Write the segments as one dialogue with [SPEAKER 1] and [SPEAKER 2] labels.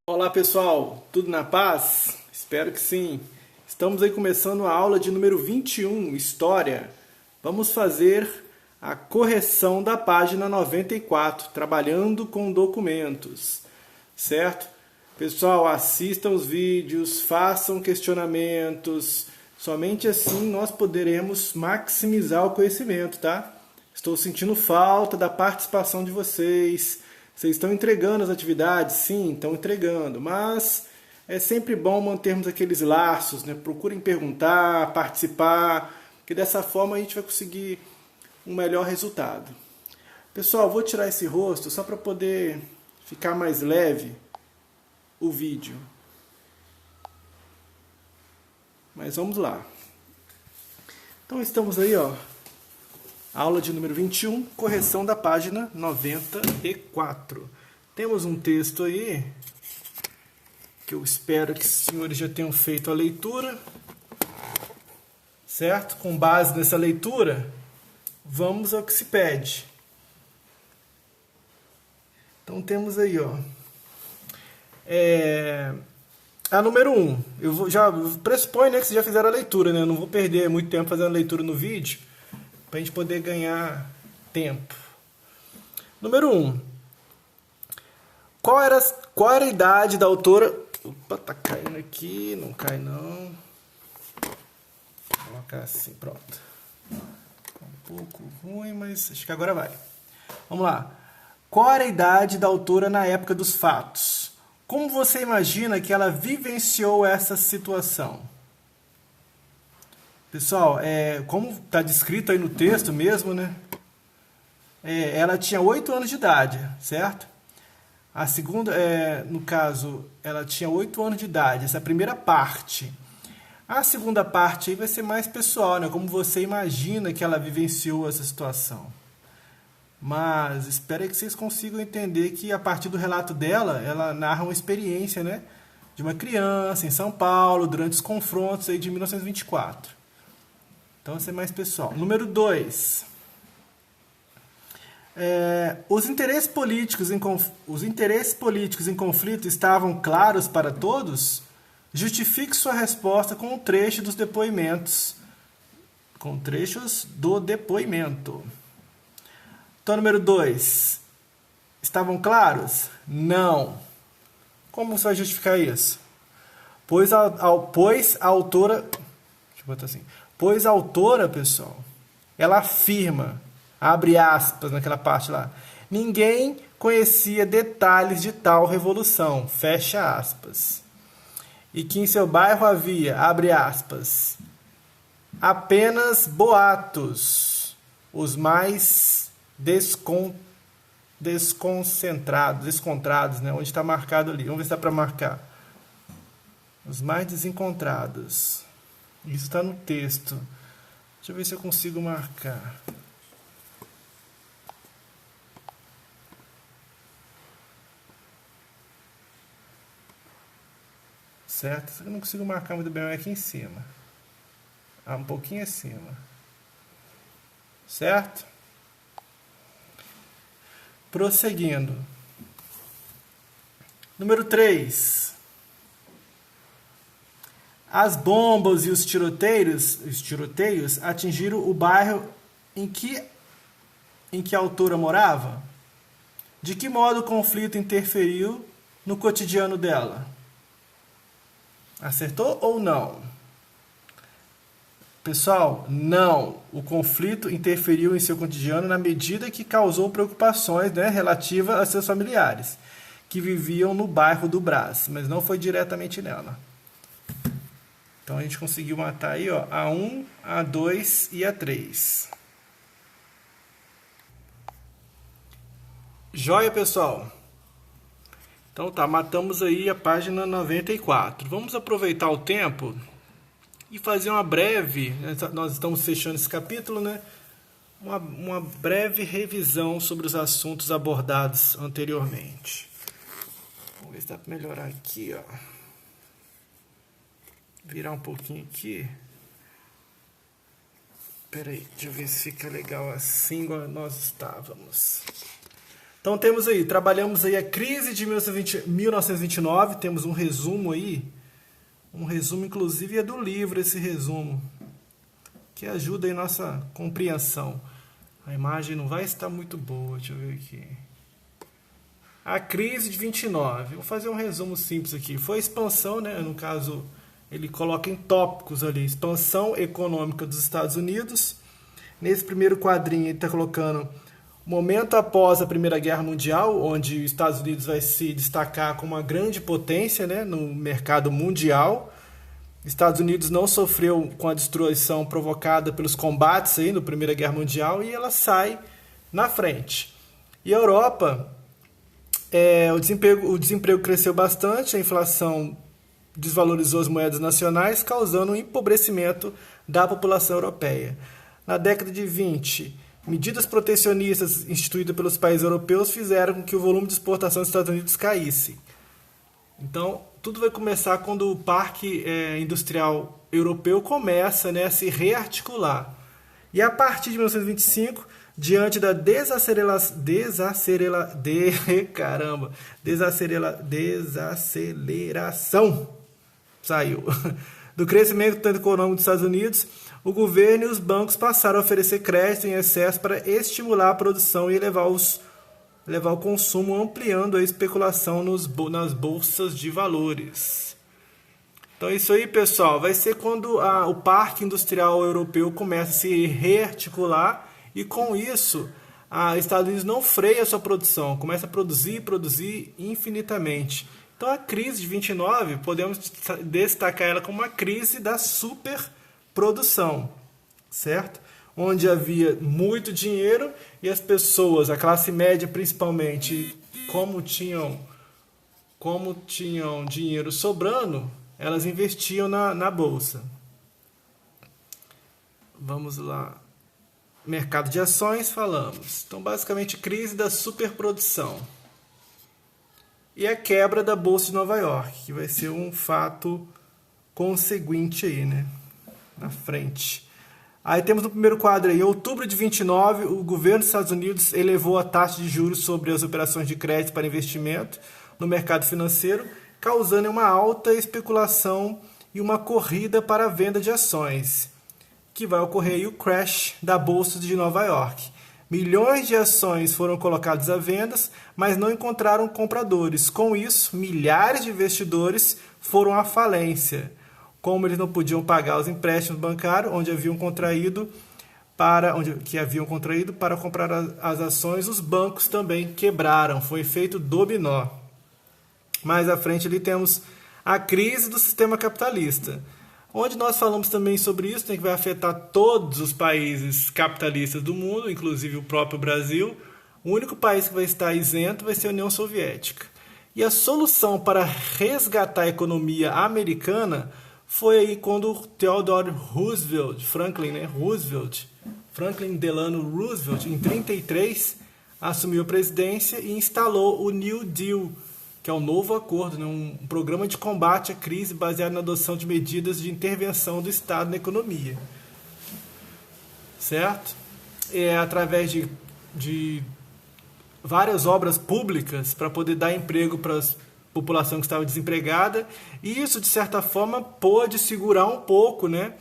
[SPEAKER 1] Olá pessoal, tudo na paz? Espero que sim. Estamos aí começando a aula de número 21, História. Vamos fazer a correção da página 94, trabalhando com documentos, certo? Pessoal, assistam os vídeos, façam questionamentos, somente assim nós poderemos maximizar o conhecimento, tá? Estou sentindo falta da participação de vocês. Vocês estão entregando as atividades? Sim, estão entregando, mas é sempre bom mantermos aqueles laços, né? Procurem perguntar, participar, que dessa forma a gente vai conseguir um melhor resultado. Pessoal, vou tirar esse rosto só para poder ficar mais leve o vídeo. Mas vamos lá. Então estamos aí, ó. Aula de número 21, correção da página 94. Temos um texto aí, que eu espero que os senhores já tenham feito a leitura, certo? Com base nessa leitura, vamos ao que se pede. Então temos aí, ó, a número 1. Já pressupõe, né, que vocês já fizeram a leitura, né? Eu não vou perder muito tempo fazendo a leitura no vídeo, para a gente poder ganhar tempo. Número 1. Qual era a idade da autora... Opa, tá caindo aqui. Não cai não. Vou colocar assim, pronto. Um pouco ruim, mas acho que agora vai. Vamos lá. Qual era a idade da autora na época dos fatos? Como você imagina que ela vivenciou essa situação? Pessoal, como está descrito aí no texto mesmo, né? Ela tinha 8 anos de idade, certo? A segunda, no caso, ela tinha 8 anos de idade, essa é a primeira parte. A segunda parte aí vai ser mais pessoal, né? Como você imagina que ela vivenciou essa situação. Mas espero que vocês consigam entender que a partir do relato dela, ela narra uma experiência, né? De uma criança em São Paulo, durante os confrontos aí de 1924. Então, vai ser mais pessoal. Número 2. Os interesses políticos em conflito estavam claros para todos? Justifique sua resposta com um trecho dos depoimentos. Com trechos do depoimento. Então, número 2. Estavam claros? Não. Como você vai justificar isso? Pois a autora... Deixa eu botar assim... Pois a autora, pessoal, ela afirma, abre aspas naquela parte lá, ninguém conhecia detalhes de tal revolução, fecha aspas. E que em seu bairro havia, abre aspas, apenas boatos, os mais descontrados, né? Onde está marcado ali, vamos ver se dá para marcar. Os mais desencontrados. Isso está no texto. Deixa eu ver se eu consigo marcar. Certo? Eu não consigo marcar muito bem aqui em cima. Um pouquinho acima. Certo? Prosseguindo. Número 3. As bombas e os tiroteios atingiram o bairro em que a autora morava? De que modo o conflito interferiu no cotidiano dela? Acertou ou não? Pessoal, não. O conflito interferiu em seu cotidiano na medida que causou preocupações, né, relativas a seus familiares, que viviam no bairro do Brás, mas não foi diretamente nela. Então, a gente conseguiu matar aí, ó, a 1, a 2 e a 3. Joia, pessoal? Então, tá, matamos aí a página 94. Vamos aproveitar o tempo e fazer uma breve... Nós estamos fechando esse capítulo, né? Uma breve revisão sobre os assuntos abordados anteriormente. Vamos ver se dá para melhorar aqui, ó. Virar um pouquinho aqui. Espera aí, deixa eu ver se fica legal assim igual nós estávamos. Então temos aí, trabalhamos aí a crise de 1929, temos um resumo aí, um resumo inclusive é do livro esse resumo, que ajuda aí nossa compreensão. A imagem não vai estar muito boa, deixa eu ver aqui. A crise de 29, vou fazer um resumo simples aqui. Foi a expansão, né? No caso, ele coloca em tópicos ali, expansão econômica dos Estados Unidos. Nesse primeiro quadrinho ele está colocando momento após a Primeira Guerra Mundial, onde os Estados Unidos vai se destacar como uma grande potência, né, no mercado mundial. Estados Unidos não sofreu com a destruição provocada pelos combates aí na Primeira Guerra Mundial e ela sai na frente. E a Europa, o desemprego cresceu bastante, a inflação desvalorizou as moedas nacionais, causando um empobrecimento da população europeia. Na década de 20, medidas protecionistas instituídas pelos países europeus fizeram com que o volume de exportação dos Estados Unidos caísse. Então, tudo vai começar quando o parque industrial europeu começa, né, a se rearticular. E a partir de 1925, diante da desaceleração do crescimento econômico dos Estados Unidos, o governo e os bancos passaram a oferecer crédito em excesso para estimular a produção e elevar o consumo, ampliando a especulação nas bolsas de valores. Então isso aí, pessoal, vai ser quando o parque industrial europeu começa a se rearticular e com isso os Estados Unidos não freia a sua produção, começa a produzir infinitamente. Então a crise de 29, podemos destacar ela como uma crise da superprodução, certo? Onde havia muito dinheiro e as pessoas, a classe média principalmente, como tinham dinheiro sobrando, elas investiam na bolsa. Vamos lá. Mercado de ações, falamos. Então, basicamente, crise da superprodução. E a quebra da Bolsa de Nova York, que vai ser um fato conseguinte aí, né? Na frente. Aí temos no primeiro quadro aí, em outubro de 29, o governo dos Estados Unidos elevou a taxa de juros sobre as operações de crédito para investimento no mercado financeiro, causando uma alta especulação e uma corrida para a venda de ações, que vai ocorrer aí o crash da Bolsa de Nova York. Milhões de ações foram colocadas à venda, mas não encontraram compradores. Com isso, milhares de investidores foram à falência. Como eles não podiam pagar os empréstimos bancários que haviam contraído para comprar as ações, os bancos também quebraram. Foi efeito dominó. Mais à frente ali temos a crise do sistema capitalista, onde nós falamos também sobre isso, que vai afetar todos os países capitalistas do mundo, inclusive o próprio Brasil. O único país que vai estar isento vai ser a União Soviética. E a solução para resgatar a economia americana foi aí quando Theodore Roosevelt, Franklin Delano Roosevelt, em 1933, assumiu a presidência e instalou o New Deal, que é um novo acordo, né? Um programa de combate à crise baseado na adoção de medidas de intervenção do Estado na economia. Certo? Através de várias obras públicas para poder dar emprego para a população que estava desempregada, e isso, de certa forma, pôde segurar um pouco, né,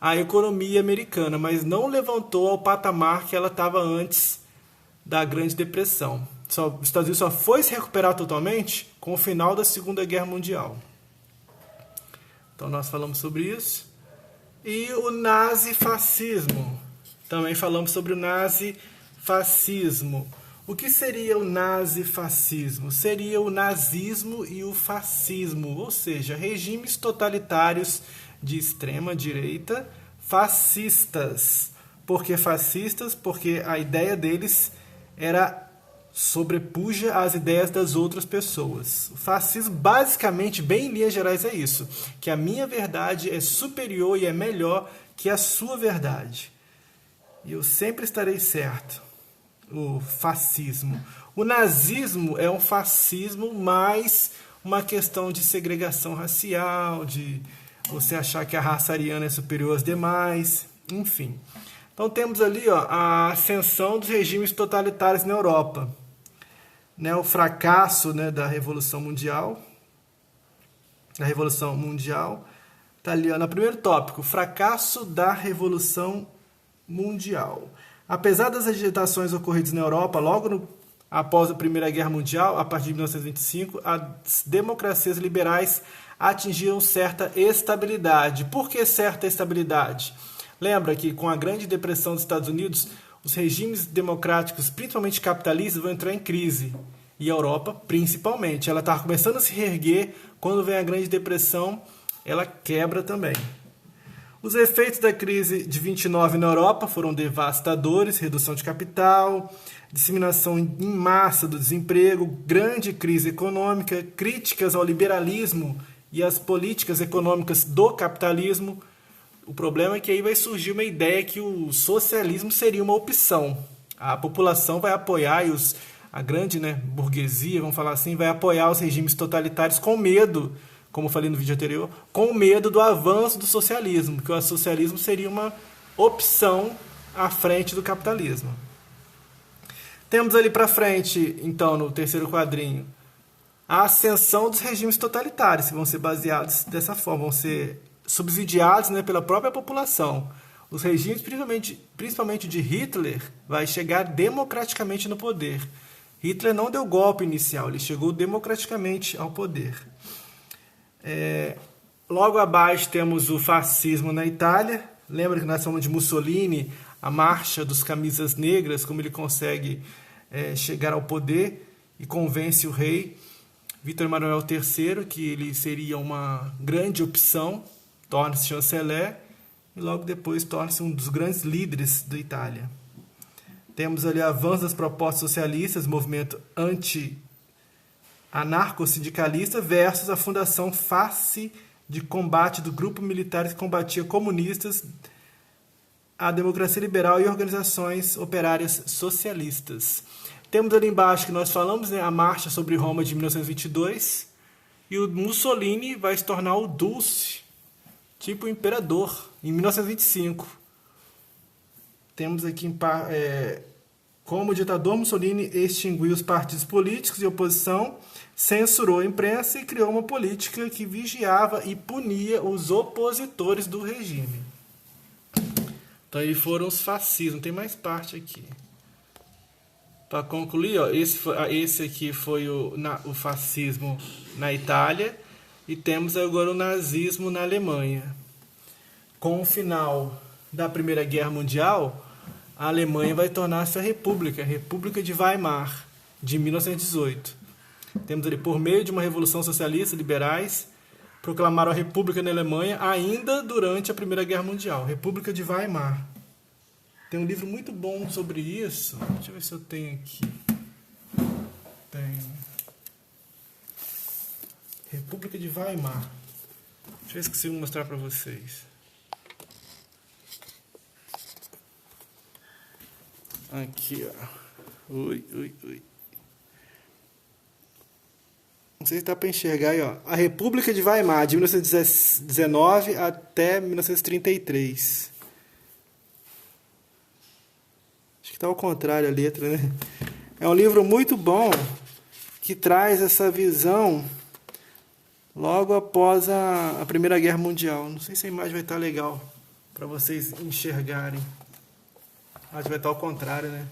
[SPEAKER 1] a economia americana, mas não levantou ao patamar que ela estava antes da Grande Depressão. Os Estados Unidos só foi se recuperar totalmente com o final da Segunda Guerra Mundial. Então nós falamos sobre isso. E o nazifascismo. Também falamos sobre o nazifascismo. O que seria o nazifascismo? Seria o nazismo e o fascismo, ou seja, regimes totalitários de extrema direita, fascistas. Por que fascistas? Porque a ideia deles era sobrepuja as ideias das outras pessoas. O fascismo, basicamente, bem em linhas gerais, é isso, que a minha verdade é superior e é melhor que a sua verdade. E eu sempre estarei certo. O fascismo. O nazismo é um fascismo mais uma questão de segregação racial, de você achar que a raça ariana é superior às demais, enfim. Então temos ali a ascensão dos regimes totalitários na Europa. né, o fracasso, né, da Revolução Mundial. Da Revolução Mundial. Está ali, ó, no primeiro tópico, o fracasso da Revolução Mundial. Apesar das agitações ocorridas na Europa, após a Primeira Guerra Mundial, a partir de 1925, as democracias liberais atingiram certa estabilidade. Por que certa estabilidade? Lembra que com a Grande Depressão dos Estados Unidos, os regimes democráticos, principalmente capitalistas, vão entrar em crise. E a Europa, principalmente. Ela estava começando a se reerguer. Quando vem a Grande Depressão, ela quebra também. Os efeitos da crise de 29 na Europa foram devastadores: redução de capital, disseminação em massa do desemprego, grande crise econômica, críticas ao liberalismo e às políticas econômicas do capitalismo. O problema é que aí vai surgir uma ideia que o socialismo seria uma opção. A população vai apoiar, e a grande, né, burguesia, vamos falar assim, vai apoiar os regimes totalitários com medo, como eu falei no vídeo anterior, com medo do avanço do socialismo, porque o socialismo seria uma opção à frente do capitalismo. Temos ali para frente, então, no terceiro quadrinho, a ascensão dos regimes totalitários, que vão ser baseados dessa forma, vão ser subsidiados, né, pela própria população. Os regimes, principalmente de Hitler, vai chegar democraticamente no poder. Hitler não deu golpe inicial, ele chegou democraticamente ao poder. Logo abaixo temos o fascismo na Itália. Lembra que nós falamos de Mussolini, a marcha dos camisas negras, como ele consegue chegar ao poder e convence o rei Vítor Emanuel III, que ele seria uma grande opção, torna-se chanceler e logo depois torna-se um dos grandes líderes da Itália. Temos ali o avanço das propostas socialistas, movimento anarco-sindicalista versus a Fundação Face de Combate do grupo militar que combatia comunistas, a democracia liberal e organizações operárias socialistas. Temos ali embaixo que nós falamos, né, a marcha sobre Roma de 1922, e o Mussolini vai se tornar o Dulce, tipo imperador, em 1925. Temos aqui como ditador, Mussolini extinguiu os partidos políticos de oposição, censurou a imprensa e criou uma política que vigiava e punia os opositores do regime. Então aí foram os fascismos. Tem mais parte aqui. Para concluir, ó, esse aqui foi o fascismo na Itália, e temos agora o nazismo na Alemanha. Com o final da Primeira Guerra Mundial, a Alemanha vai tornar-se a República de Weimar, de 1918. Temos ali, por meio de uma revolução socialista, liberais proclamaram a República na Alemanha ainda durante a Primeira Guerra Mundial. República de Weimar. Tem um livro muito bom sobre isso. Deixa eu ver se eu tenho aqui. Tem. República de Weimar. Deixa eu ver se consigo mostrar para vocês. Aqui, ó. Ui. Não sei se dá para enxergar aí, ó. A República de Weimar, de 1919 até 1933. Acho que está ao contrário a letra, né? É um livro muito bom que traz essa visão logo após a Primeira Guerra Mundial. Não sei se a imagem vai estar legal para vocês enxergarem. Acho que vai estar ao contrário, né?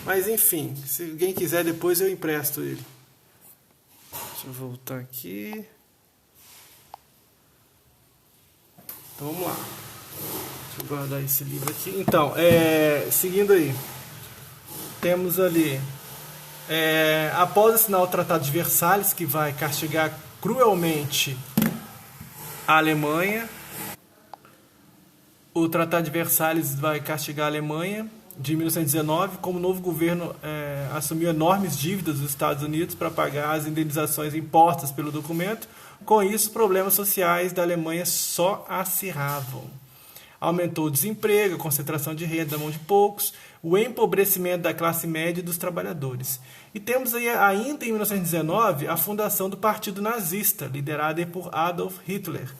[SPEAKER 1] Mas enfim, se alguém quiser depois eu empresto ele. Deixa eu voltar aqui. Então vamos lá. Deixa eu guardar esse livro aqui. Então, seguindo aí. Temos ali, após assinar o Tratado de Versalhes, que vai castigar cruelmente a Alemanha. O Tratado de Versalhes vai castigar a Alemanha de 1919, como o novo governo assumiu enormes dívidas dos Estados Unidos para pagar as indenizações impostas pelo documento. Com isso, os problemas sociais da Alemanha só acirravam. Aumentou o desemprego, a concentração de renda na mão de poucos, o empobrecimento da classe média e dos trabalhadores. E temos aí, ainda em 1919, a fundação do Partido Nazista, liderada por Adolf Hitler.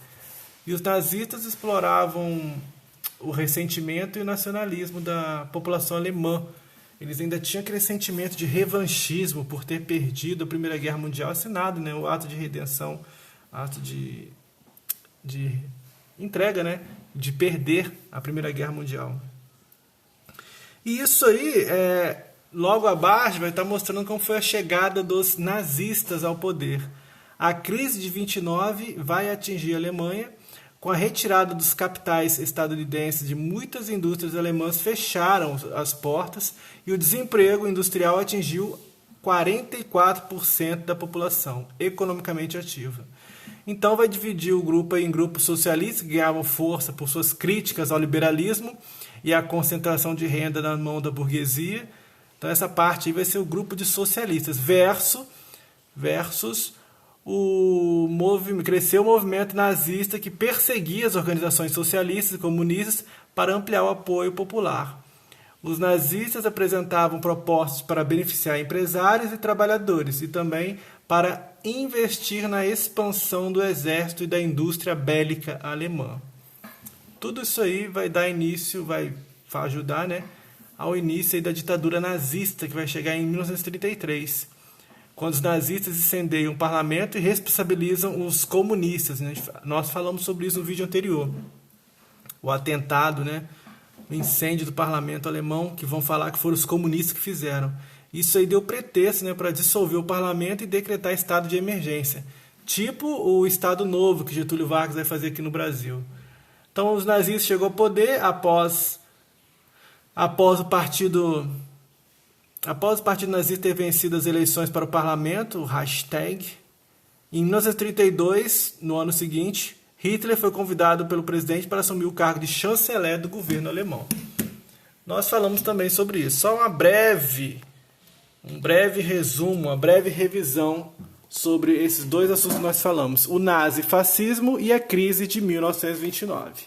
[SPEAKER 1] E os nazistas exploravam o ressentimento e o nacionalismo da população alemã, eles ainda tinham aquele sentimento de revanchismo por ter perdido a Primeira Guerra Mundial assinado, né? O ato de redenção, ato de entrega, né? De perder a Primeira Guerra Mundial. E isso aí, logo abaixo, vai estar mostrando como foi a chegada dos nazistas ao poder. A crise de 29 vai atingir a Alemanha, com a retirada dos capitais estadunidenses de muitas indústrias alemãs fecharam as portas e o desemprego industrial atingiu 44% da população economicamente ativa. Então vai dividir o grupo em grupos socialistas que ganhavam força por suas críticas ao liberalismo e à concentração de renda na mão da burguesia. Então essa parte aí vai ser o grupo de socialistas versus cresceu o movimento nazista que perseguia as organizações socialistas e comunistas para ampliar o apoio popular. Os nazistas apresentavam propostas para beneficiar empresários e trabalhadores e também para investir na expansão do exército e da indústria bélica alemã. Tudo isso aí vai dar início, vai ajudar, né, ao início aí da ditadura nazista, que vai chegar em 1933. Quando os nazistas incendeiam o parlamento e responsabilizam os comunistas. Né? Nós falamos sobre isso no vídeo anterior. O atentado, né? O incêndio do parlamento alemão, que vão falar que foram os comunistas que fizeram. Isso aí deu pretexto, né, para dissolver o parlamento e decretar estado de emergência. Tipo o Estado Novo que Getúlio Vargas vai fazer aqui no Brasil. Então os nazistas chegou ao poder após o partido nazista ter vencido as eleições para o parlamento, o Reichstag. Em 1932, no ano seguinte, Hitler foi convidado pelo presidente para assumir o cargo de chanceler do governo alemão. Nós falamos também sobre isso. Só um breve resumo, uma breve revisão sobre esses dois assuntos que nós falamos. O nazifascismo e a crise de 1929.